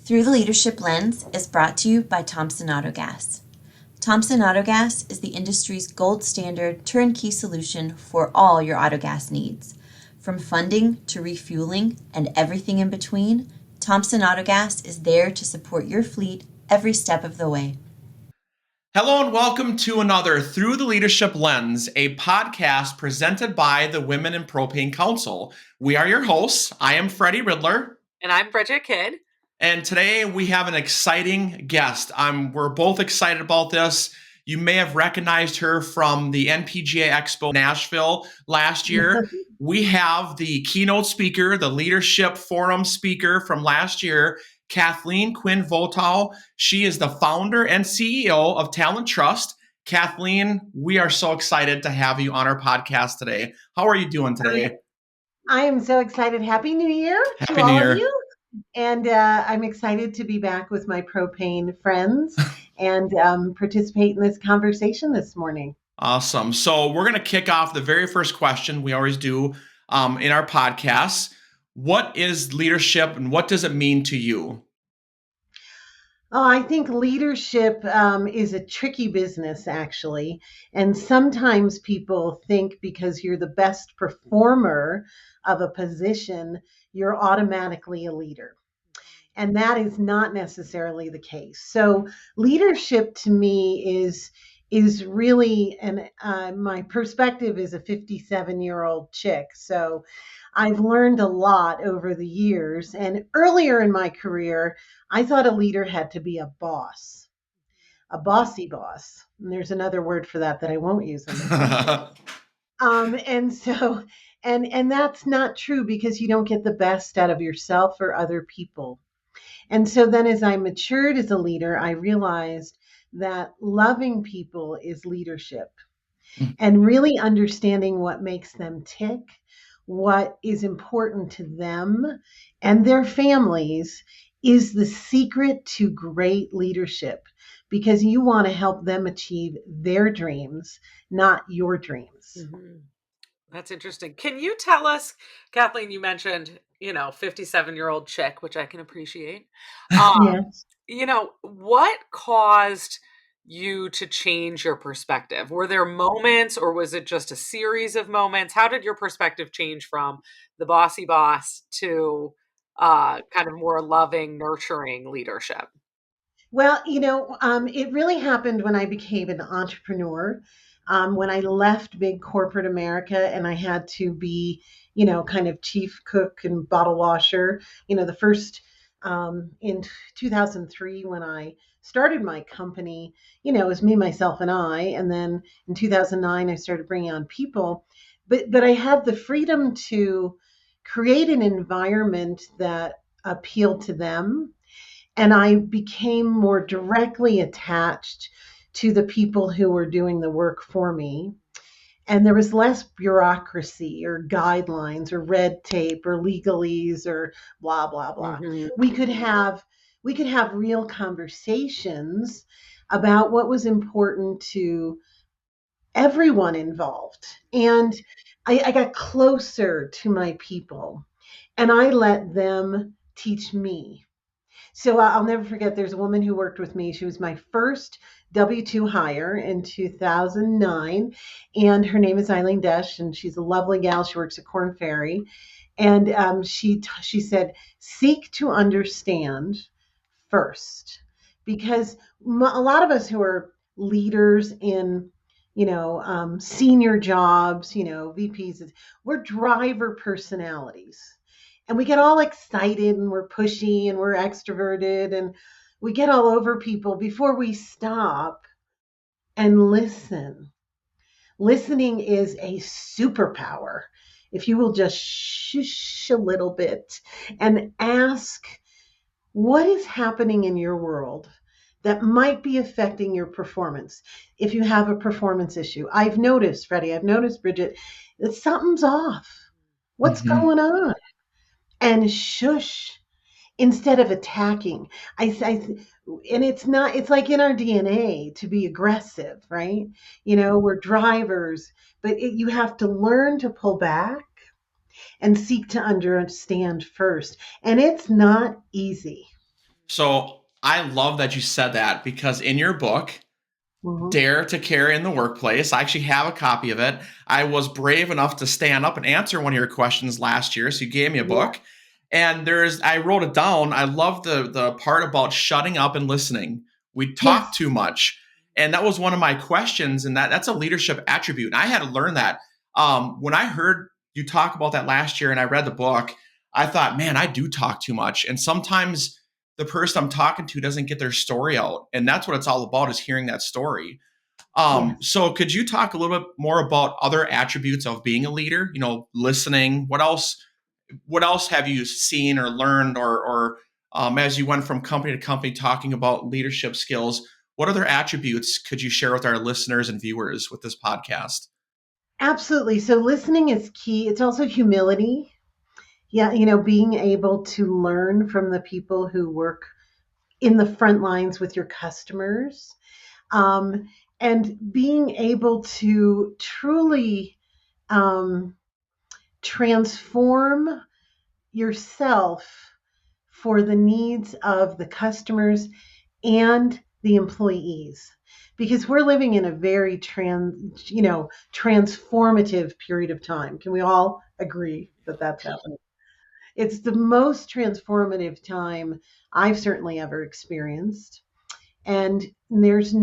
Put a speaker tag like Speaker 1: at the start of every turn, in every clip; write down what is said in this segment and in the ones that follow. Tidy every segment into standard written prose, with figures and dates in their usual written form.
Speaker 1: Through the Leadership Lens is brought to you by Thompson Autogas. Thompson Autogas is the industry's gold standard turnkey solution for all your autogas needs. From funding to refueling and everything in between, Thompson Autogas is there to support your fleet every step of the way.
Speaker 2: Hello and welcome to another Through the Leadership Lens, a podcast presented by the Women in Propane Council. We are your hosts. I am Freddie Riddler.
Speaker 3: And I'm Bridget Kidd.
Speaker 2: And today we have an exciting guest. We're both excited about this. You may have recognized her from the NPGA Expo Nashville last year. We have the keynote speaker, the leadership forum speaker from last year, Kathleen Quinn Votaw. She is the founder and CEO of Talent Trust. Kathleen, we are so excited to have you on our podcast today. How are you doing today?
Speaker 4: I am so excited. Happy New Year to all of you. And I'm excited to be back with my propane friends and participate in this conversation this morning.
Speaker 2: Awesome. So we're going to kick off the very first question we always do in our podcasts. What is leadership and what does it mean to you?
Speaker 4: Oh, I think leadership is a tricky business, actually. And sometimes people think because you're the best performer of a position, you're automatically a leader. And that is not necessarily the case. So leadership to me is really, and my perspective is a 57-year-old chick. So I've learned a lot over the years. And earlier in my career, I thought a leader had to be a boss, a bossy boss. And there's another word for that I won't use. And that's not true because you don't get the best out of yourself or other people. And so then as I matured as a leader, I realized that loving people is leadership and really understanding what makes them tick, what is important to them and their families is the secret to great leadership because you want to help them achieve their dreams, not your dreams.
Speaker 3: Mm-hmm. That's interesting. Can you tell us, Kathleen, you mentioned, 57-year-old chick, which I can appreciate.
Speaker 4: Yes.
Speaker 3: What caused you to change your perspective? Were there moments or was it just a series of moments? How did your perspective change from the bossy boss to kind of more loving, nurturing leadership?
Speaker 4: Well, it really happened when I became an entrepreneur. When I left big corporate America and I had to be, kind of chief cook and bottle washer, the first in 2003 when I started my company, it was me, myself, and I. And then in 2009, I started bringing on people. But I had the freedom to create an environment that appealed to them. And I became more directly attached to the people who were doing the work for me. And there was less bureaucracy or guidelines or red tape or legalese or blah, blah, blah. Mm-hmm. We could have real conversations about what was important to everyone involved. And I got closer to my people and I let them teach me. So I'll never forget, there's a woman who worked with me. She was my first W-2 hire in 2009. And her name is Eileen Desch, and she's a lovely gal. She works at Korn Ferry. And she said, seek to understand first. Because a lot of us who are leaders in, senior jobs, VPs, we're driver personalities. And we get all excited and we're pushy and we're extroverted and we get all over people before we stop and listen. Listening is a superpower. If you will just shush a little bit and ask, what is happening in your world that might be affecting your performance? If you have a performance issue, I've noticed, Freddie, Bridget, that something's off. What's going on? And shush instead of attacking. And it's like in our DNA to be aggressive, right? We're drivers, but you have to learn to pull back and seek to understand first. And it's not easy.
Speaker 2: So I love that you said that, because in your book,
Speaker 4: Mhm.
Speaker 2: Dare to Care in the Workplace, I actually have a copy of it. I was brave enough to stand up and answer one of your questions last year. So you gave me a
Speaker 4: Yeah.
Speaker 2: book. And I wrote it down. I love the part about shutting up and listening. We talk
Speaker 4: Yes.
Speaker 2: too much. And that was one of my questions. And that's a leadership attribute. And I had to learn that. When I heard you talk about that last year and I read the book, I thought, man, I do talk too much. And sometimes the person I'm talking to doesn't get their story out. And that's what it's all about, is hearing that story.
Speaker 4: Yes.
Speaker 2: So could you talk a little bit more about other attributes of being a leader? Listening. What else have you seen or learned, or as you went from company to company talking about leadership skills? What other attributes could you share with our listeners and viewers with this podcast?
Speaker 4: Absolutely. So listening is key. It's also humility. Yeah, being able to learn from the people who work in the front lines with your customers, um, and being able to truly um, transform yourself for the needs of the customers and the employees, because we're living in a very transformative period of time. Can we all agree that that's happening? It's the most transformative time I've certainly ever experienced, and there's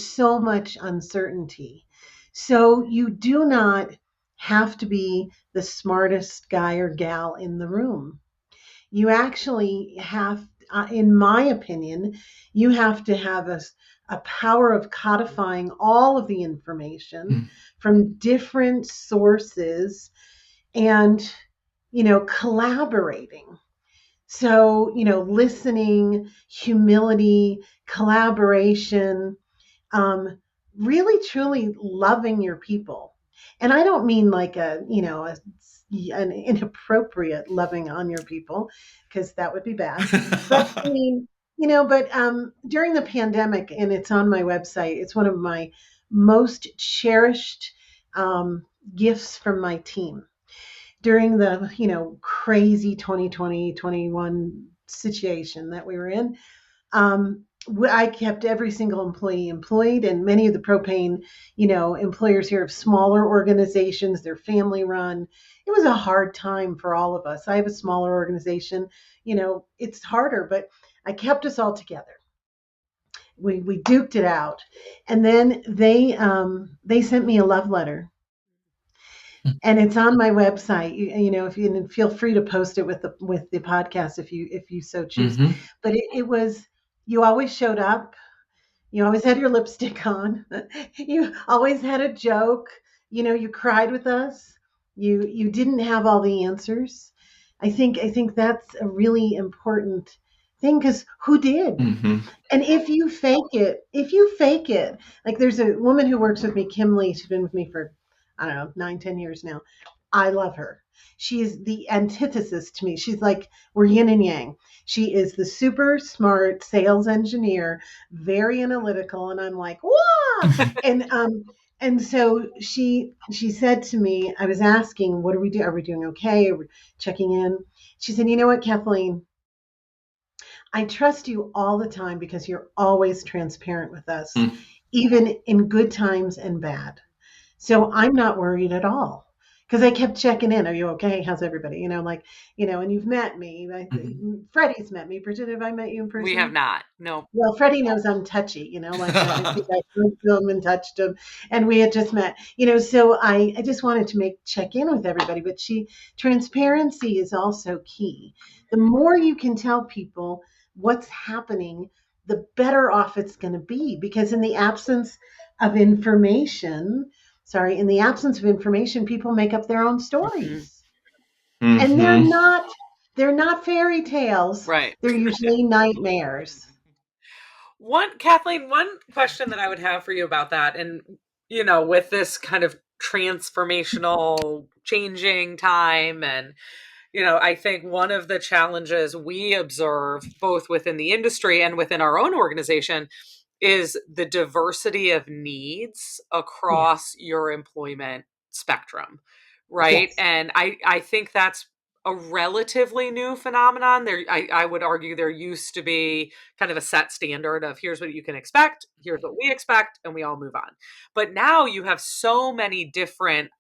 Speaker 4: so much uncertainty. So you do not have to be the smartest guy or gal in the room. You actually have, in my opinion, you have to have a power of codifying all of the information from different sources, and collaborating. So, listening, humility, collaboration, um, really truly loving your people. And I don't mean like an inappropriate loving on your people, because that would be bad. But I mean, during the pandemic, and it's on my website, it's one of my most cherished gifts from my team during the crazy 2020-21 situation that we were in. I kept every single employee employed, and many of the propane employers here have smaller organizations, they're family run. It was a hard time for all of us. I have a smaller organization, it's harder, but I kept us all together. We duked it out, and then they sent me a love letter, and it's on my website. If you, and feel free to post it with the podcast if you so choose.
Speaker 2: Mm-hmm.
Speaker 4: But it was, you always showed up. You always had your lipstick on. You always had a joke. You cried with us. You didn't have all the answers. I think that's a really important thing, because who did?
Speaker 2: Mm-hmm.
Speaker 4: And if you fake it, like there's a woman who works with me, Kim Lee. She's been with me for, I don't know, 9, 10 years now. I love her. She is the antithesis to me. She's like, we're yin and yang. She is the super smart sales engineer, very analytical, and I'm like, whoa. And so she said to me, I was asking, what do we do? Are we doing okay? Are we checking in? She said, you know what, Kathleen? I trust you all the time because you're always transparent with us, even in good times and bad. So I'm not worried at all, because I kept checking in. Are you okay? How's everybody? And you've met me. Freddie's met me. Bridget, have I met you in
Speaker 3: We have
Speaker 4: person?
Speaker 3: not. No.
Speaker 4: Well, Freddie knows I'm touchy, like I think I hugged him and touched him, and we had just met, so I just wanted to check in with everybody. But transparency is also key. The more you can tell people what's happening, the better off it's going to be, because in the absence of information, people make up their own
Speaker 3: Mhm.
Speaker 4: stories. And
Speaker 2: Mm-hmm.
Speaker 4: they're not fairy tales.
Speaker 3: Right.
Speaker 4: They're usually nightmares.
Speaker 3: Kathleen, one question that I would have for you about that, and with this kind of transformational changing time, and I think one of the challenges we observe both within the industry and within our own organization is the diversity of needs
Speaker 4: Yes.
Speaker 3: across your employment spectrum, right?
Speaker 4: Yes.
Speaker 3: And I think that's a relatively new phenomenon. I would argue there used to be kind of a set standard of here's what you can expect, here's what we expect, and we all move on. But now you have so many different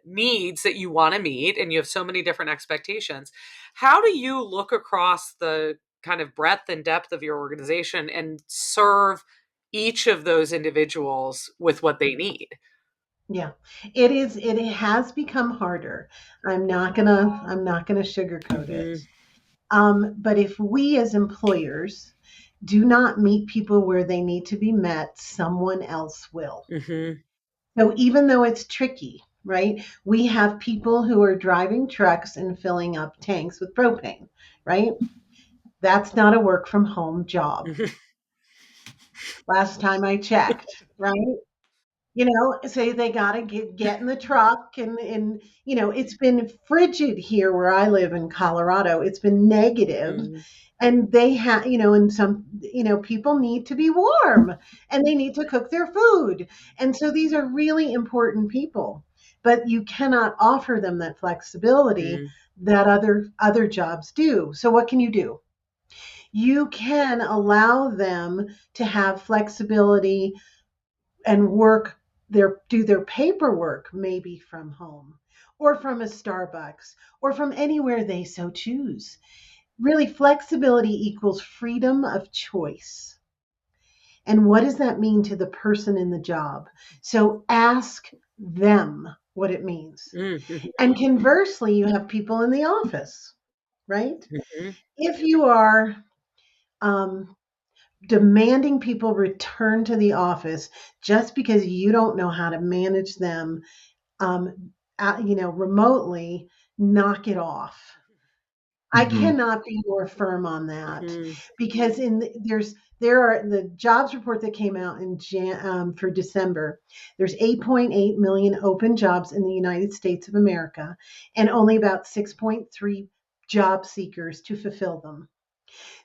Speaker 3: needs that you want to meet, and you have so many different expectations. How do you look across the kind of breadth and depth of your organization and serve each of those individuals with what they need?
Speaker 4: Yeah, it is. It has become harder. I'm not gonna sugarcoat it.
Speaker 3: Mhm.
Speaker 4: But if we as employers do not meet people where they need to be met, someone else will.
Speaker 3: Mhm.
Speaker 4: So even though it's tricky, right? We have people who are driving trucks and filling up tanks with propane, right? That's not a work from home job.
Speaker 3: Mhm.
Speaker 4: Last time I checked, right? Say they got to get in the truck and it's been frigid here where I live in Colorado. It's been negative,
Speaker 3: Mhm.
Speaker 4: and they have, and some, people need to be warm and they need to cook their food. And so these are really important people, but you cannot offer them that flexibility
Speaker 3: Mhm.
Speaker 4: that other jobs do. So what can you do? You can allow them to have flexibility and do their paperwork maybe from home or from a Starbucks or from anywhere they so choose. Really, flexibility equals freedom of choice. And what does that mean to the person in the job? So ask them what it means.
Speaker 3: Mhm.
Speaker 4: And conversely, you have people in the office, right?
Speaker 3: Mhm.
Speaker 4: If you are um, demanding people return to the office just because you don't know how to manage them, remotely, knock it off. I
Speaker 2: Mhm.
Speaker 4: cannot be more firm on that
Speaker 3: Mhm.
Speaker 4: because there are the jobs report that came out for December. There's 8.8 million open jobs in the United States of America, and only about 6.3 job seekers to fulfill them.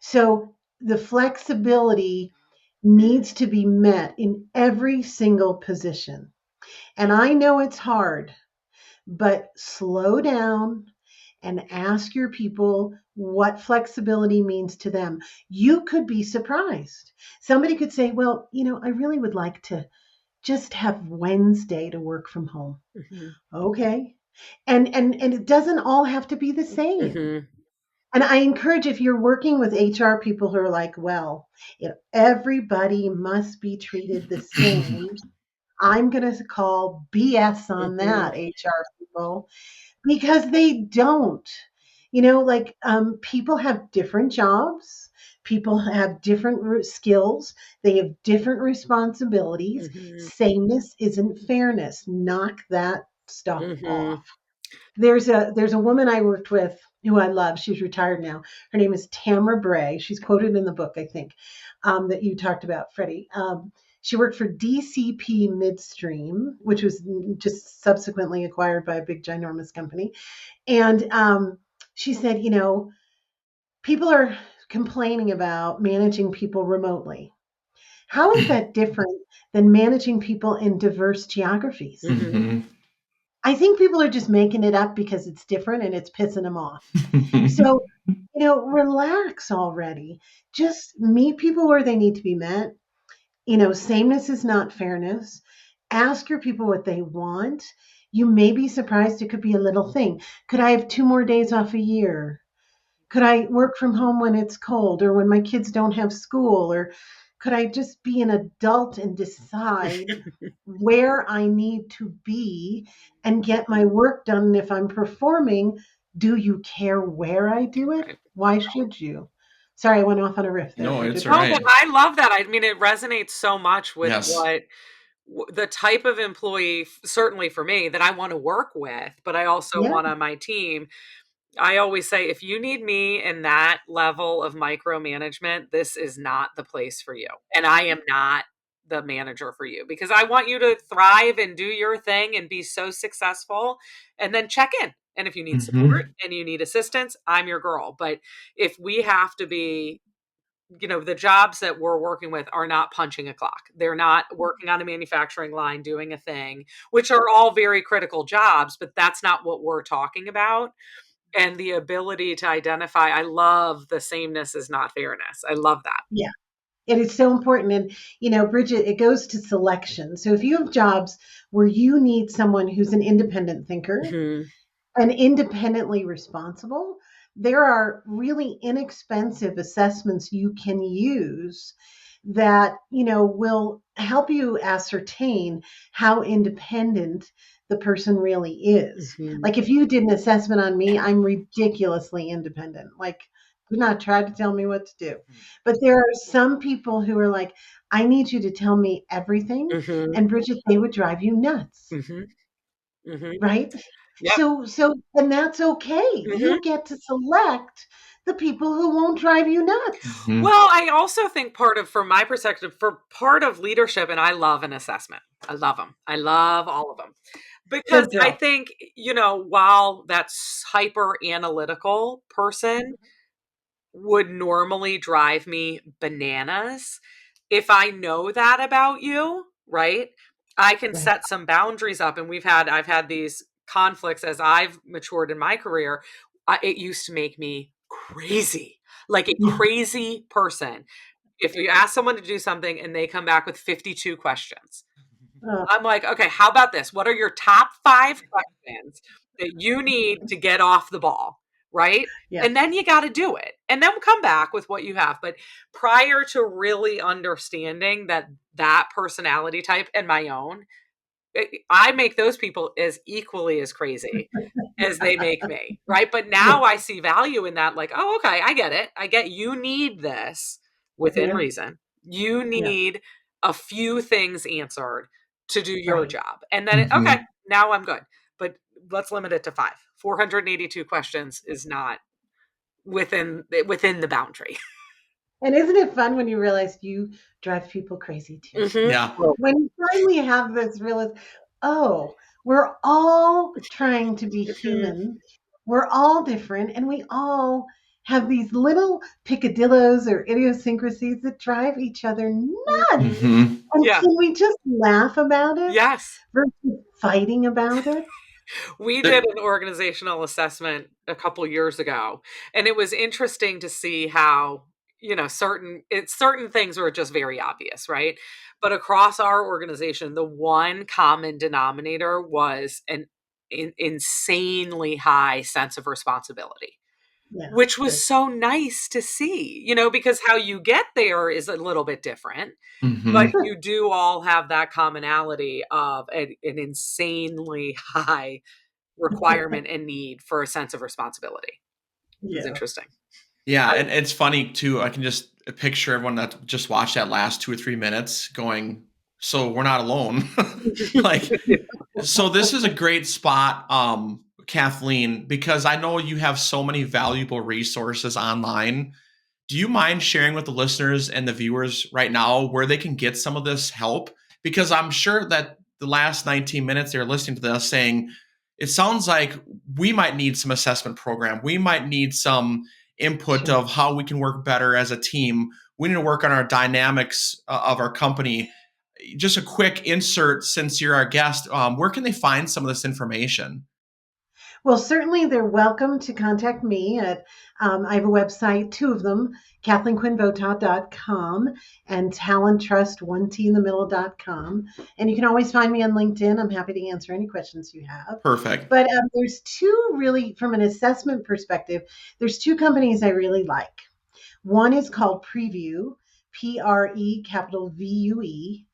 Speaker 4: So the flexibility needs to be met in every single position. And I know it's hard, but slow down and ask your people what flexibility means to them. You could be surprised. Somebody could say, well, I really would like to just have Wednesday to work from home.
Speaker 3: Mhm.
Speaker 4: Okay. And it doesn't all have to be the same.
Speaker 3: Mhm.
Speaker 4: And I encourage, if you're working with HR people who are like, well, everybody must be treated the same, I'm going to call BS on
Speaker 3: Mhm.
Speaker 4: that, HR people, because they don't. People have different jobs, people have different skills, they have different responsibilities.
Speaker 3: Mhm.
Speaker 4: Sameness isn't fairness. Knock that stuff off.
Speaker 3: Mhm.
Speaker 4: There's a woman I worked with who I love. She's retired now. Her name is Tamara Bray. She's quoted in the book, I think, that you talked about, Freddie. She worked for DCP Midstream, which was just subsequently acquired by a big, ginormous company. And she said, people are complaining about managing people remotely. How is that different than managing people in diverse geographies?
Speaker 3: Mhm.
Speaker 2: Mhm.
Speaker 4: I think people are just making it up because it's different and it's pissing them off. So, relax already. Just meet people where they need to be met. Sameness is not fairness. Ask your people what they want. You may be surprised. It could be a little thing. Could I have 2 more days off a year? Could I work from home when it's cold or when my kids don't have school? Or could I just be an adult and decide where I need to be and get my work done? And if I'm performing, do you care where I do it?
Speaker 3: Right.
Speaker 4: Why should you? Sorry, I went off on a riff there,
Speaker 2: No,
Speaker 4: but
Speaker 2: it's
Speaker 4: good
Speaker 2: all
Speaker 4: for
Speaker 3: No,
Speaker 4: you.
Speaker 3: but
Speaker 2: right.
Speaker 3: I love that. I mean, it resonates so much with
Speaker 2: Yes.
Speaker 3: the type of employee, certainly for me, that I want to work with, but I also
Speaker 4: Yeah,
Speaker 3: want on my team. I always say, if you need me in that level of micromanagement, this is not the place for you. And I am not the manager for you, because I want you to thrive and do your thing and be so successful, and then check in. And if you need support
Speaker 2: Mhm.
Speaker 3: and you need assistance, I'm your girl. But if we have to be, the jobs that we're working with are not punching a clock. They're not working on a manufacturing line doing a thing, which are all very critical jobs, but that's not what we're talking about. and the ability to identify. I love the sameness is not fairness. I love that.
Speaker 4: Yeah. It is so important. And, Bridget, it goes to selection. So if you have jobs where you need someone who's an independent thinker
Speaker 3: Mhm.
Speaker 4: and independently responsible, there are really inexpensive assessments you can use that, will help you ascertain how independent the person really is.
Speaker 3: Mhm.
Speaker 4: Like if you did an assessment on me, I'm ridiculously independent. Like, do not try to tell me what to do. But there are some people who are like, I need you to tell me everything.
Speaker 3: Mhm.
Speaker 4: And Bridget, they would drive you nuts.
Speaker 3: Mhm. Mhm.
Speaker 4: Right?
Speaker 3: Yep.
Speaker 4: And that's okay.
Speaker 3: Mhm.
Speaker 4: You get to select the people who won't drive you nuts.
Speaker 2: Mhm.
Speaker 3: Well, I also think from my perspective, for part of leadership, and I love an assessment. I love them. I love all of them. Because
Speaker 4: Good
Speaker 3: I
Speaker 4: girl.
Speaker 3: think, while that hyper analytical person would normally drive me bananas, if I know that about you, right, I can
Speaker 4: Right.
Speaker 3: set some boundaries up. And I've had these conflicts as I've matured in my career. It used to make me crazy, like a
Speaker 4: Yeah.
Speaker 3: crazy person. If you ask someone to do something and they come back with 52 questions,
Speaker 4: Oh,
Speaker 3: I'm like, okay, how about this? What are your top 5 questions that you need to get off the ball? Right.
Speaker 4: yeah.
Speaker 3: And then you got to do it. And then come back with what you have. But prior to really understanding that personality type and my own, I make those people as equally as crazy as they make me. Right. But
Speaker 4: Yeah.
Speaker 3: now I see value in that. Like, oh, okay, I get it. I get you need this within
Speaker 4: Yeah.
Speaker 3: reason. You
Speaker 4: Yeah.
Speaker 3: need a few things answered to do your
Speaker 4: Right.
Speaker 3: job. And then, okay,
Speaker 2: Mhm.
Speaker 3: now I'm good. But let's limit it to 5. 482 questions is not within the boundary.
Speaker 4: And isn't it fun when you realize you drive people crazy too?
Speaker 3: Mhm.
Speaker 2: Yeah.
Speaker 4: When you finally have this realization, oh, we're all trying to be
Speaker 3: Mhm.
Speaker 4: human. We're all different, and we all have these little picadillos or idiosyncrasies that drive each other nuts.
Speaker 3: Mhm.
Speaker 2: Mhm.
Speaker 4: And
Speaker 3: Yeah.
Speaker 4: can we just laugh about it
Speaker 3: Yes.
Speaker 4: versus fighting about it?
Speaker 3: We did
Speaker 2: There-
Speaker 3: an organizational assessment a couple years ago, and it was interesting to see how, certain things were just very obvious, right? But across our organization, the one common denominator was an insanely high sense of responsibility,
Speaker 4: Yeah,
Speaker 3: which was
Speaker 4: good.
Speaker 3: so nice to see, because how you get there is a little bit different, but
Speaker 2: Mhm.
Speaker 3: you do all have that commonality of an insanely high requirement and need for a sense of responsibility. It's
Speaker 4: Yeah.
Speaker 3: interesting.
Speaker 2: Yeah,
Speaker 3: I,
Speaker 2: and it's funny too. I can just picture everyone that just watched that last 2 or 3 minutes going, "So we're not alone." Like, so this is a great spot, Kathleen, because I know you have so many valuable resources online. Do you mind sharing with the listeners and the viewers right now where they can get some of this help? Because I'm sure that the last 19 minutes they're listening to this saying, it sounds like we might need some assessment program. We might need some input
Speaker 4: Sure.
Speaker 2: of how we can work better as a team. We need to work on our dynamics of our company. Just a quick insert since you're our guest. Where can they find some of this information?
Speaker 4: Well, certainly they're welcome to contact me at, I have a website, 2 of them, KathleenQuinnVotaw.com and TalentTrust, 1T in the middle.com. And you can always find me on LinkedIn. I'm happy to answer any questions you have.
Speaker 2: Perfect.
Speaker 4: But there's 2 really, from an assessment perspective, there's 2 companies I really like. One is called Preview, Pre, capital VUE,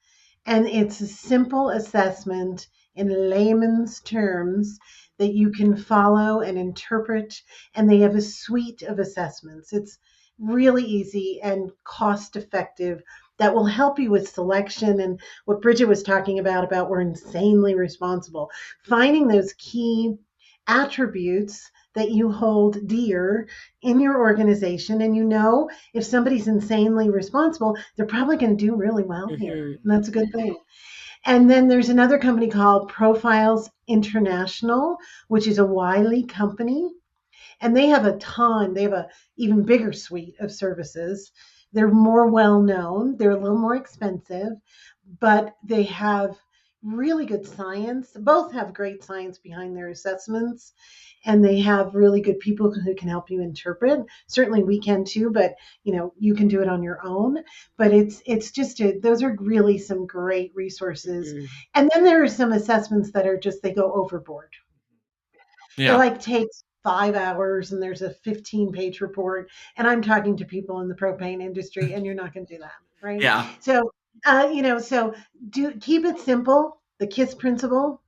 Speaker 4: and it's a simple assessment in layman's terms that you can follow and interpret. And they have a suite of assessments. It's really easy and cost effective that will help you with selection and what Bridget was talking about we're insanely responsible. Finding those key attributes that you hold dear in your organization. And if somebody's insanely responsible, they're probably going to do really well here.
Speaker 3: Mhm.
Speaker 4: And that's a good thing. And then there's another company called Profiles International, which is a Wiley company. And they have a even bigger suite of services. They're more well known, they're a little more expensive, but they have really good science. Both have great science behind their assessments, and they have really good people who can help you interpret. Certainly we can too, but you can do it on your own. But it's just those are really some great resources.
Speaker 3: Mhm.
Speaker 4: And then there are some assessments that are just they go overboard. It
Speaker 2: Yeah.
Speaker 4: like takes 5 hours and there's a 15-page report. And I'm talking to people in the propane industry, and you're not going to do that, right?
Speaker 2: Yeah.
Speaker 4: So, so keep it simple. The KISS principle.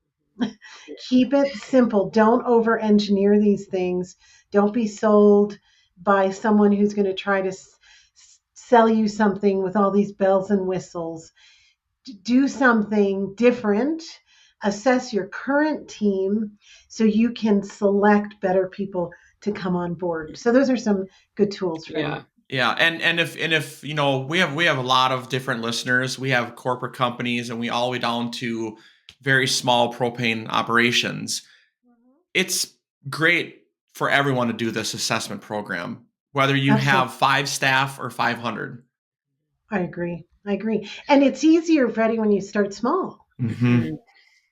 Speaker 4: Keep it simple. Don't over engineer these things. Don't be sold by someone who's going to try to sell you something with all these bells and whistles. Do something different. Assess your current team so you can select better people to come on board. So those are some good tools, Freddie.
Speaker 3: Yeah.
Speaker 2: Yeah, and if we have a lot of different listeners. We have corporate companies, and we all the way down to very small propane operations. It's great for everyone to do this assessment program, whether you
Speaker 4: Absolutely.
Speaker 2: have 5 staff or 500.
Speaker 4: I agree. And it's easier, Freddie, when you start small.
Speaker 2: Mm-hmm.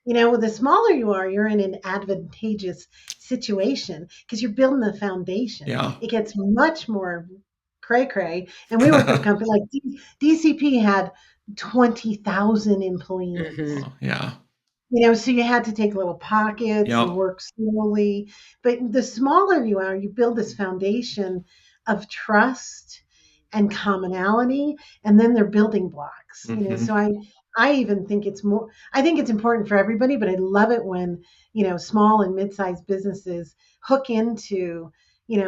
Speaker 4: The smaller you are, you're in an advantageous situation because you're building the foundation.
Speaker 2: Yeah.
Speaker 4: It gets much more cray. And we work with a company like DCP had 20,000 employees.
Speaker 3: Mhm.
Speaker 2: Oh, yeah.
Speaker 4: So you had to take little pockets
Speaker 2: Yep.
Speaker 4: and work slowly. But the smaller you are, you build this foundation of trust and commonality, and then they're building blocks.
Speaker 2: Mhm.
Speaker 4: So I even think I think it's important for everybody, but I love it when, small and mid-sized businesses hook into,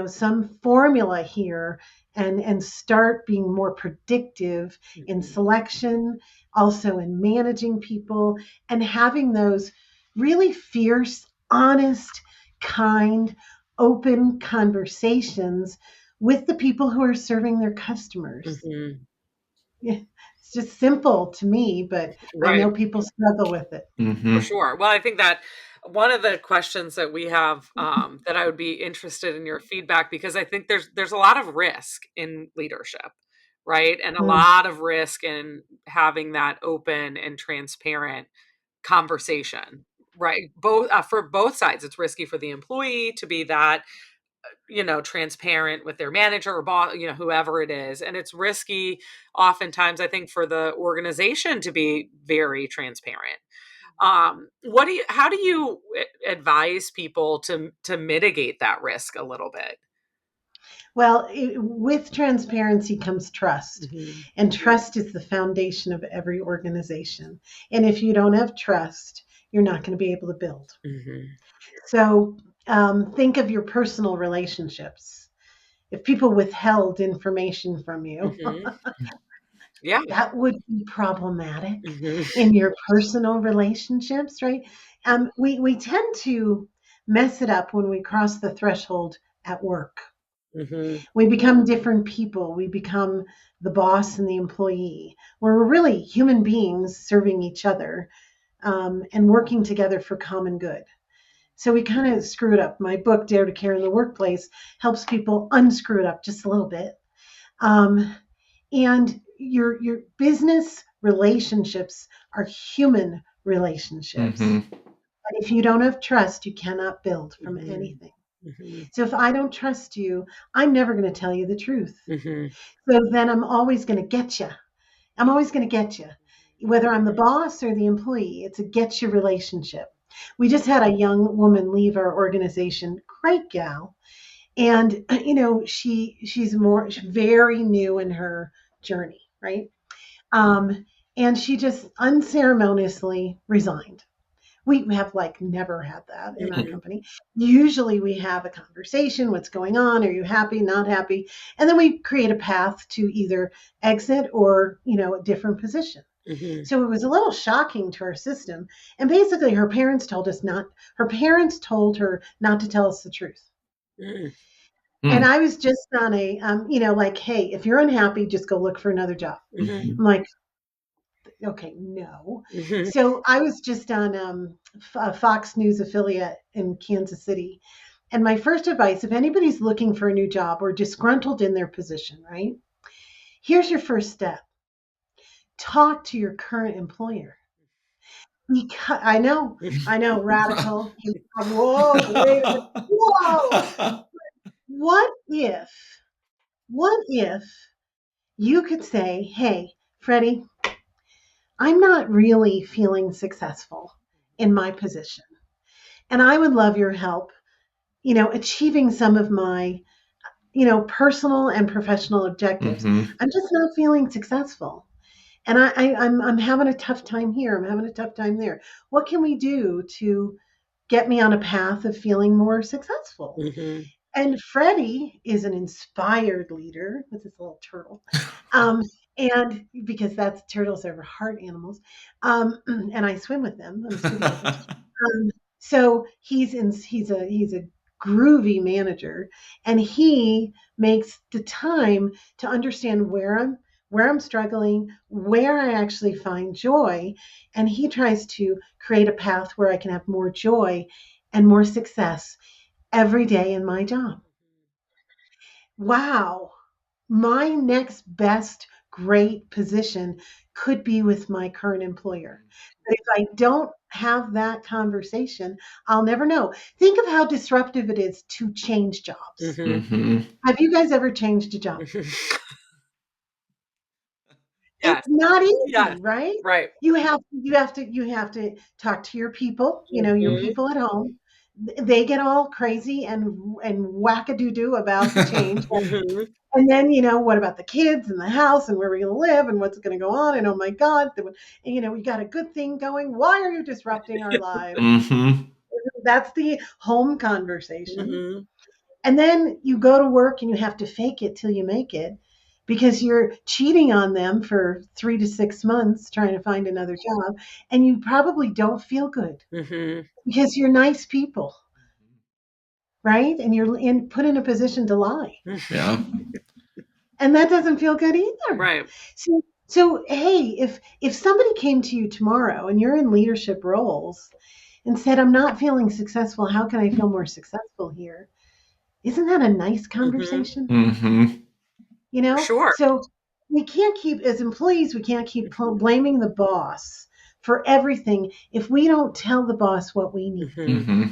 Speaker 4: some formula here and start being more predictive in selection, also in managing people, and having those really fierce, honest, kind, open conversations with the people who are serving their customers.
Speaker 3: Mhm.
Speaker 4: Yeah, it's just simple to me, but I
Speaker 3: Right.
Speaker 4: know people struggle with it.
Speaker 3: For
Speaker 2: Mm-hmm.
Speaker 3: sure. Well, I think that one of the questions that we have that I would be interested in your feedback, because I think there's a lot of risk in leadership, right? And a
Speaker 4: Mm.
Speaker 3: lot of risk in having that open and transparent conversation, right? Both for both sides. It's risky for the employee to be that transparent with their manager or boss, whoever it is, and it's risky oftentimes, I think, for the organization to be very transparent. How do you advise people to mitigate that risk a little bit?
Speaker 4: Well, with transparency comes trust,
Speaker 3: Mm-hmm.
Speaker 4: and trust is the foundation of every organization. And if you don't have trust, you're not going to be able to build.
Speaker 3: Mm-hmm.
Speaker 4: So think of your personal relationships. If people withheld information from you,
Speaker 3: Mm-hmm. Yeah.
Speaker 4: that would be problematic
Speaker 3: Mm-hmm.
Speaker 4: in your personal relationships, right? We tend to mess it up when we cross the threshold at work.
Speaker 3: Mm-hmm.
Speaker 4: We become different people. We become the boss and the employee, where we're really human beings serving each other and working together for common good. So we kind of screw it up. My book, Dare to Care in the Workplace, helps people unscrew it up just a little bit. And your business relationships are human relationships.
Speaker 2: Mm-hmm.
Speaker 4: But if you don't have trust, you cannot build from
Speaker 3: Mhm.
Speaker 4: anything.
Speaker 3: Mm-hmm.
Speaker 4: So if I don't trust you, I'm never going to tell you the truth.
Speaker 3: Mm-hmm.
Speaker 4: So then I'm always going to get you. I'm always going to get you. Whether I'm the boss or the employee, it's a get you relationship. We just had a young woman leave our organization, great gal. And, she's very new in her journey, right? And she just unceremoniously resigned. We have never had that in our
Speaker 3: Mhm.
Speaker 4: company. Usually we have a conversation, what's going on? Are you happy, not happy? And then we create a path to either exit or, a different position.
Speaker 3: Mm-hmm.
Speaker 4: So it was a little shocking to our system. And basically her parents told her not to tell us the truth.
Speaker 3: Mm-hmm.
Speaker 4: And I was just on a, hey, if you're unhappy, just go look for another job.
Speaker 3: Mm-hmm.
Speaker 4: I'm like, okay, no.
Speaker 3: Mm-hmm.
Speaker 4: So I was just on a Fox News affiliate in Kansas City. And my first advice, if anybody's looking for a new job or disgruntled in their position, right? Here's your first step. Talk to your current employer. Because I know, radical. Whoa, wait a minute. Whoa. What if, what if you could say, hey, Freddie, I'm not really feeling successful in my position. And I would love your help, achieving some of my, personal and professional objectives.
Speaker 2: hmm
Speaker 4: I'm just not feeling successful. And I'm having a tough time here. I'm having a tough time there. What can we do to get me on a path of feeling more successful?
Speaker 3: Mhm.
Speaker 4: And Freddie is an inspired leader with his little turtle. Um, and because that's turtles are heart animals. And I swim with them. I'm city with them. So he's a groovy manager, and he makes the time to understand where I'm struggling, where I actually find joy, and he tries to create a path where I can have more joy and more success every day in my job. Wow, my next best great position could be with my current employer. But if I don't have that conversation, I'll never know. Think of how disruptive it is to change jobs.
Speaker 3: Mhm.
Speaker 2: hmm
Speaker 4: Have you guys ever changed a job?
Speaker 3: Mhm.
Speaker 4: It's
Speaker 3: Yes.
Speaker 4: not
Speaker 3: Yes.
Speaker 4: easy, right?
Speaker 3: Right.
Speaker 4: You have to talk to your people, your
Speaker 3: Mhm.
Speaker 4: people at home. They get all crazy and whack-a-doo-doo about the change.
Speaker 3: Mhm.
Speaker 4: And then, what about the kids and the house and where we're going to live and what's going to go on? And oh my God, we got a good thing going. Why are you disrupting our lives?
Speaker 2: hmm
Speaker 4: That's the home conversation.
Speaker 3: Mhm.
Speaker 4: And then you go to work and you have to fake it till you make it because you're cheating on them for 3 to 6 months trying to find another job. And you probably don't feel good
Speaker 3: Mhm.
Speaker 4: because you're nice people, right? And you're put in a position to lie.
Speaker 2: Yeah.
Speaker 4: And that doesn't feel good either.
Speaker 3: Right.
Speaker 4: So hey, if somebody came to you tomorrow and you're in leadership roles and said, "I'm not feeling successful. How can I feel more successful here?" Isn't that a nice
Speaker 3: Mhm.
Speaker 4: conversation?
Speaker 2: hmm
Speaker 3: Sure.
Speaker 4: So we can't keep, as employees, we can't keep blaming the boss for everything if we don't tell the boss what we need.
Speaker 3: Mhm.
Speaker 2: hmm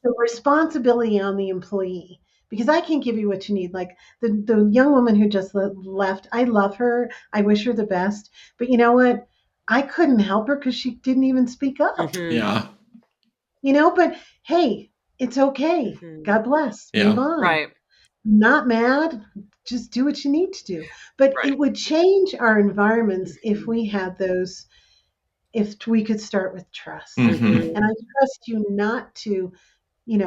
Speaker 4: The responsibility on the employee, because I can't give you what you need. Like the young woman who just left, I love her. I wish her the best. But you know what? I couldn't help her because she didn't even speak up.
Speaker 3: Mhm.
Speaker 2: Yeah.
Speaker 4: But hey, it's okay.
Speaker 3: Mhm.
Speaker 4: God bless. Move
Speaker 2: Yeah.
Speaker 4: on.
Speaker 3: Right.
Speaker 4: Not mad. Just do what you need to do. But
Speaker 3: Right.
Speaker 4: it would change our environments if
Speaker 3: Mhm.
Speaker 4: we had those, if we could start with trust.
Speaker 2: hmm
Speaker 3: Mhm.
Speaker 4: And I trust you not to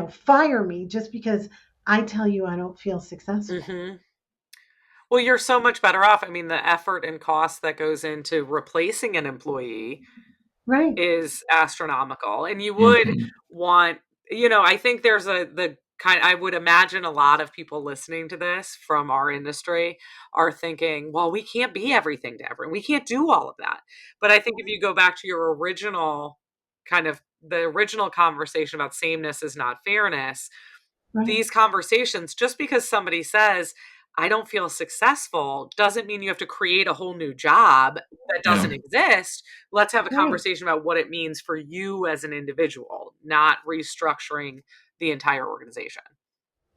Speaker 4: fire me just because I tell you I don't feel successful.
Speaker 3: Mhm. Well, you're so much better off. I mean, the effort and cost that goes into replacing an employee
Speaker 4: Right.
Speaker 3: is astronomical. And you would
Speaker 2: hmm
Speaker 3: want, I think there's the kind, I would imagine a lot of people listening to this from our industry are thinking, well, we can't be everything to everyone. We can't do all of that. But I think if you go back to your original the original conversation about sameness is not fairness,
Speaker 4: Right.
Speaker 3: these conversations, just because somebody says, I don't feel successful, doesn't mean you have to create a whole new job that
Speaker 2: Yeah.
Speaker 3: doesn't exist. Let's have a
Speaker 4: Right.
Speaker 3: conversation about what it means for you as an individual, not restructuring the entire organization.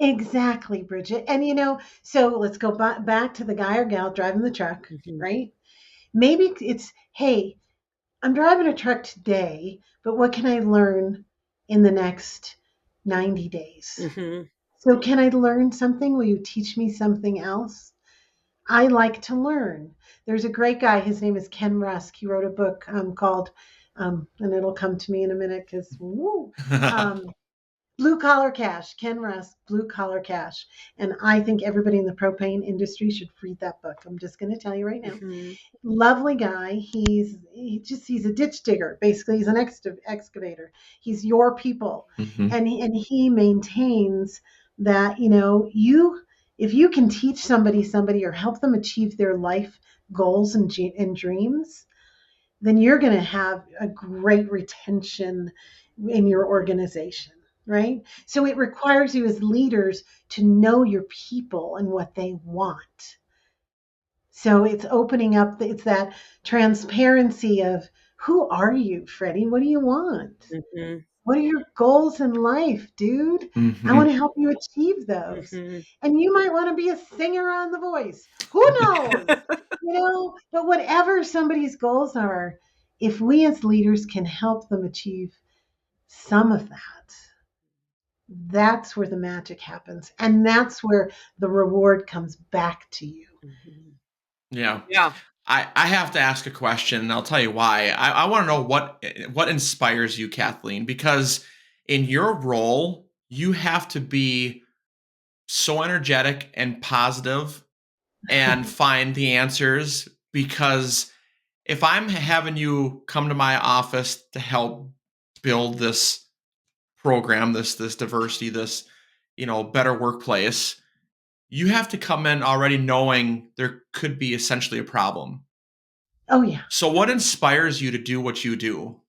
Speaker 4: Exactly, Bridget. And so let's go back to the guy or gal driving the truck,
Speaker 3: Mhm.
Speaker 4: right? Maybe it's, hey, I'm driving a truck today, but what can I learn in the next 90 days?
Speaker 3: Mhm.
Speaker 4: So can I learn something? Will you teach me something else? I like to learn. There's a great guy. His name is Ken Rusk. He wrote a book called, and it'll come to me in a minute because um, Blue Collar Cash. Ken Rusk, Blue Collar Cash. And I think everybody in the propane industry should read that book. I'm just going to tell you right now.
Speaker 3: Mhm.
Speaker 4: Lovely guy. He's a ditch digger. Basically, he's an excavator. He's your people,
Speaker 2: hmm
Speaker 4: and he maintains that if you can teach somebody or help them achieve their life goals and dreams, then you're going to have a great retention in your organization, right? So it requires you as leaders to know your people and what they want. So it's opening up, it's that transparency of Who are you, Freddie? What do you want?
Speaker 3: Mm-hmm.
Speaker 4: What are your goals in life, dude? I
Speaker 2: Mm-hmm.
Speaker 4: want to help you achieve those.
Speaker 3: Mm-hmm.
Speaker 4: And you might want to be a singer on The Voice. Who knows? But whatever somebody's goals are, if we as leaders can help them achieve some of that, that's where the magic happens. And that's where the reward comes back to you.
Speaker 3: Mm-hmm.
Speaker 2: Yeah.
Speaker 3: Yeah.
Speaker 2: I have to ask a question, and I'll tell you why. I want to know what inspires you, Kathleen, because in your role, you have to be so energetic and positive and find the answers. Because if I'm having you come to my office to help build this program, this diversity, this better workplace, you have to come in already knowing there could be essentially a problem.
Speaker 4: Oh, yeah.
Speaker 2: So what inspires you to do what you do?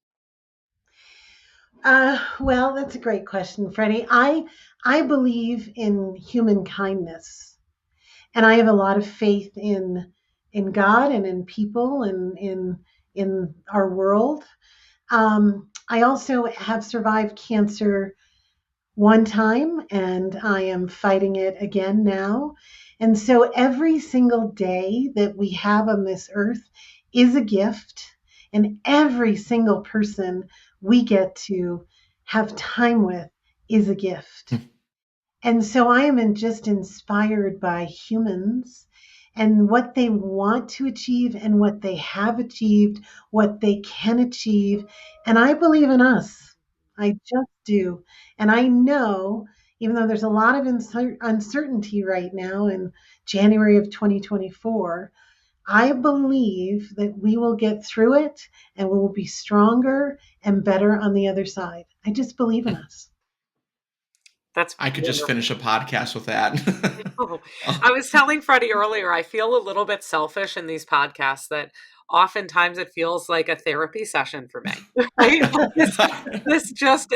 Speaker 4: Well, that's a great question, Freddie. I believe in human kindness, and I have a lot of faith in God and in people and in our world. I also have survived cancer one time, and I am fighting it again now. And so every single day that we have on this earth is a gift, and every single person we get to have time with is a gift. And so I am just inspired by humans and what they want to achieve and what they have achieved, what they can achieve. And I believe in us. I just do. And I know, even though there's a lot of uncertainty right now in January of 2024, I believe that we will get through it and we will be stronger and better on the other side. I just believe in us.
Speaker 3: That's
Speaker 2: I could just
Speaker 3: wonderful.
Speaker 2: finish a podcast with that.
Speaker 3: Oh, I was telling Freddie earlier, I feel a little bit selfish in these podcasts that oftentimes it feels like a therapy session for me. Right? This just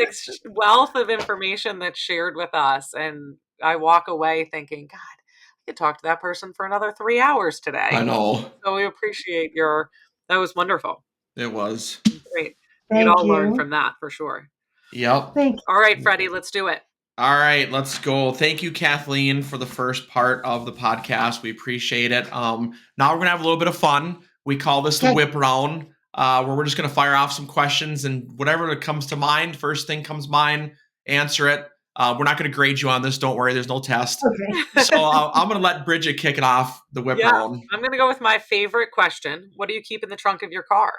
Speaker 3: wealth of information that's shared with us. And I walk away thinking, God, I could talk to that person for another 3 hours
Speaker 2: I
Speaker 3: today.
Speaker 2: know.
Speaker 3: So we appreciate that was wonderful.
Speaker 2: It was.
Speaker 3: Great. We'd
Speaker 4: Thank
Speaker 3: all learn
Speaker 4: you.
Speaker 3: from that for sure.
Speaker 2: Yep.
Speaker 4: Thank
Speaker 3: All right, Freddie, let's do it.
Speaker 2: All right, let's go. Thank you, Kathleen, for the first part of the podcast. We appreciate it. Now we're gonna have a little bit of fun. We call this the
Speaker 4: Okay.
Speaker 2: whip round, where we're just gonna fire off some questions and whatever that comes to mind, first thing comes to mind, answer it. We're not gonna grade you on this. Don't worry, there's no test.
Speaker 4: Okay.
Speaker 2: So I'm gonna let Bridget kick it off. The whip
Speaker 3: Yeah,
Speaker 2: round.
Speaker 3: I'm going to go with my favorite question. What do you keep in the trunk of your car?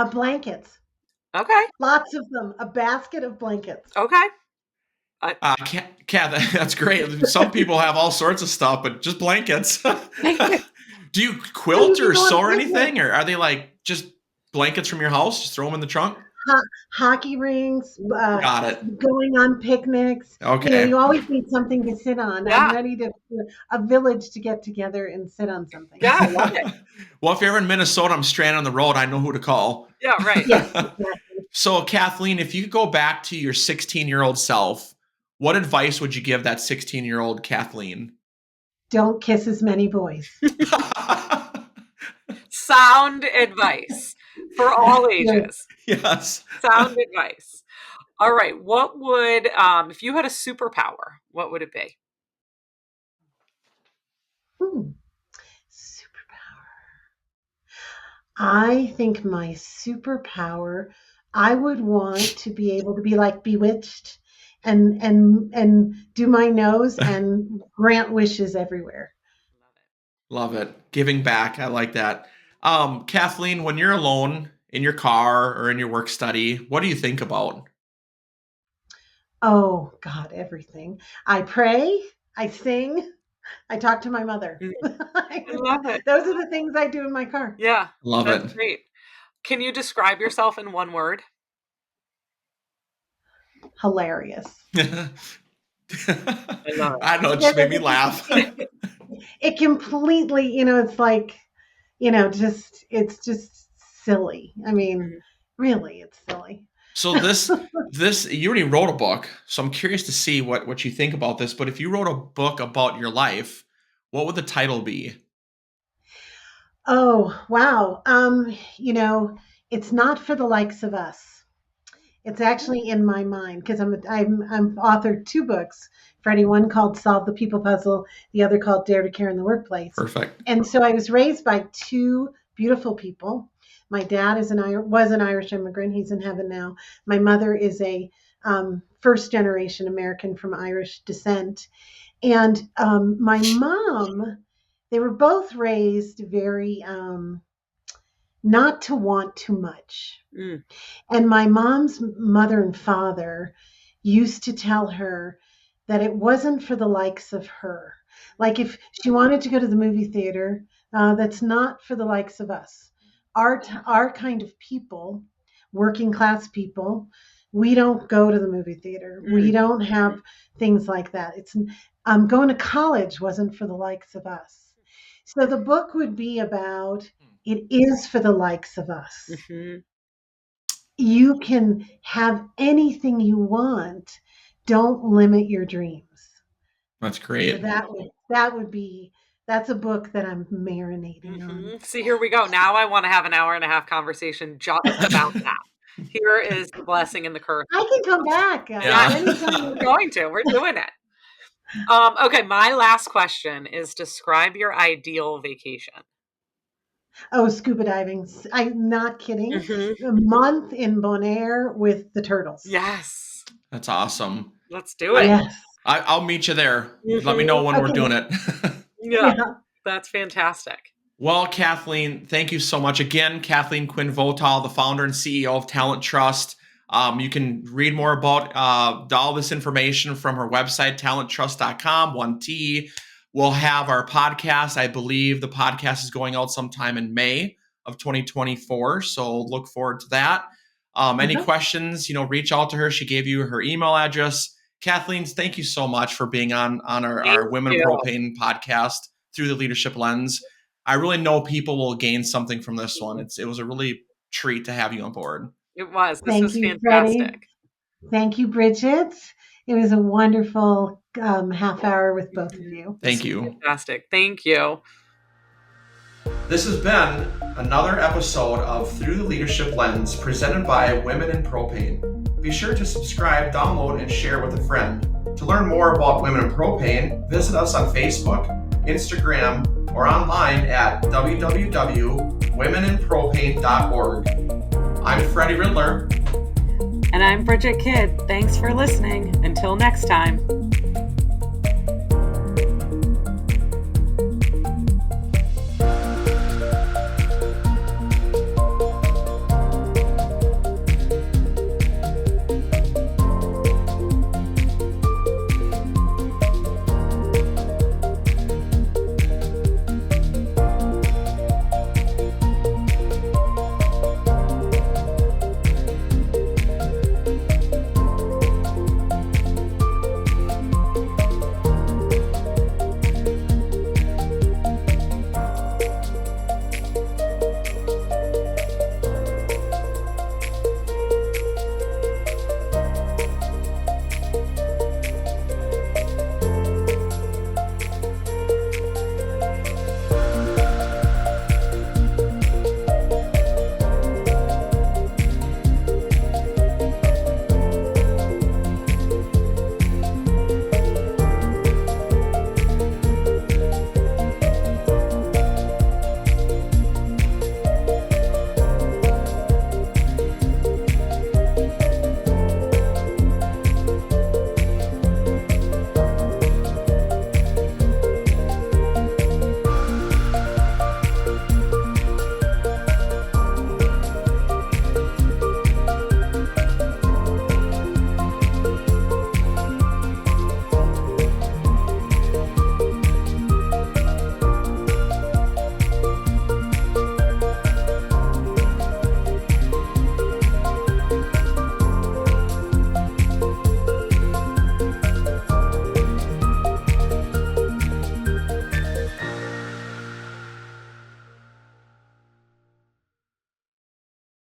Speaker 4: Blankets.
Speaker 3: Okay.
Speaker 4: Lots of them. A basket of blankets.
Speaker 3: Okay.
Speaker 2: Kat, that's great. Some people have all sorts of stuff, but just blankets. Do you quilt or sew or anything, or are they like just blankets from your house? Just throw them in the trunk?
Speaker 4: Hockey rings,
Speaker 2: Got it.
Speaker 4: going on picnics.
Speaker 2: Okay.
Speaker 4: You always need something to sit on.
Speaker 3: Yeah.
Speaker 4: I'm ready a village to get together and sit on something.
Speaker 3: Yeah.
Speaker 4: I love it.
Speaker 2: Well, if you're ever in Minnesota, I'm stranded on the road, I know who to call.
Speaker 3: Yeah, right.
Speaker 4: Yes, exactly.
Speaker 2: So, Kathleen, if you could go back to your 16-year-old self, what advice would you give that 16-year-old Kathleen?
Speaker 4: Don't kiss as many boys.
Speaker 3: Sound advice for all ages.
Speaker 2: Yes.
Speaker 3: Sound advice. All right. What would, if you had a superpower, what would it be?
Speaker 4: Superpower. I think my superpower, I would want to be able to be like Bewitched and do my nose and grant wishes everywhere.
Speaker 2: Love it. Giving back. I like that. Kathleen, when you're alone in your car or in your work study, what do you think about?
Speaker 4: Oh, God, everything. I pray, I sing, I talk to my mother.
Speaker 3: I love it.
Speaker 4: Those are the things I do in my car.
Speaker 3: Yeah.
Speaker 2: Love
Speaker 3: That's
Speaker 2: it.
Speaker 3: great. Can you describe yourself in one word?
Speaker 4: Hilarious.
Speaker 2: I
Speaker 3: love it.
Speaker 2: don't know, it just made me laugh.
Speaker 4: It completely, it's like, it's just silly. I mean, really, it's silly.
Speaker 2: So this you already wrote a book, so I'm curious to see what you think about this. But if you wrote a book about your life, what would the title be?
Speaker 4: Oh, wow. It's not for the likes of us. It's actually in my mind because I'm authored two books, Freddie. One called Solve the People Puzzle, the other called Dare to Care in the Workplace.
Speaker 2: Perfect.
Speaker 4: And so I was raised by two beautiful people. My dad was an Irish immigrant. He's in heaven now. My mother is a first generation American from Irish descent, and my mom. They were both raised very not to want too much.
Speaker 3: Mm.
Speaker 4: And my mom's mother and father used to tell her that it wasn't for the likes of her. Like if she wanted to go to the movie theater, that's not for the likes of us. Our kind of people, working class people, we don't go to the movie theater. We don't have things like that. It's going to college wasn't for the likes of us. So the book would be about it is for the likes of us.
Speaker 3: Mm-hmm.
Speaker 4: You can have anything you want. Don't limit your dreams.
Speaker 2: That's great.
Speaker 4: So that's a book that I'm marinating on.
Speaker 3: See, here we go. Now I want to have an hour and a half conversation just about that. Here is the blessing and the curse.
Speaker 4: I can come back.
Speaker 3: We're going to. We're doing it. Okay, my last question is describe your ideal vacation.
Speaker 4: Oh, scuba diving. I'm not kidding. A month in Bonaire with the turtles.
Speaker 3: Yes.
Speaker 2: That's awesome.
Speaker 3: Let's do it.
Speaker 4: Yes.
Speaker 2: I'll meet you there. Let me know when we're doing it.
Speaker 3: Yeah, that's fantastic.
Speaker 2: Well, Kathleen, thank you so much. Again, Kathleen Quinn Votaw, the founder and CEO of Talent Trust. You can read more about all this information from her website, talenttrust.com, 1T. We'll have our podcast. I believe the podcast is going out sometime in May of 2024. So look forward to that. Any questions, reach out to her. She gave you her email address. Kathleen, thank you so much for being on our Women in Propane podcast through the Leadership Lens. I really know people will gain something from this one. It was a really treat to have you on board.
Speaker 3: It was. This
Speaker 4: Thank
Speaker 3: was
Speaker 4: you,
Speaker 3: fantastic.
Speaker 4: Freddie. Thank you, Bridget. It was a wonderful half hour with both of you.
Speaker 2: Thank you.
Speaker 3: Fantastic. Thank you.
Speaker 2: This has been another episode of Through the Leadership Lens presented by Women in Propane. Be sure to subscribe, download, and share with a friend. To learn more about Women in Propane, visit us on Facebook, Instagram, or online at www.womeninpropane.org. I'm Freddie Riddler.
Speaker 3: And I'm Bridget Kidd. Thanks for listening. Until next time.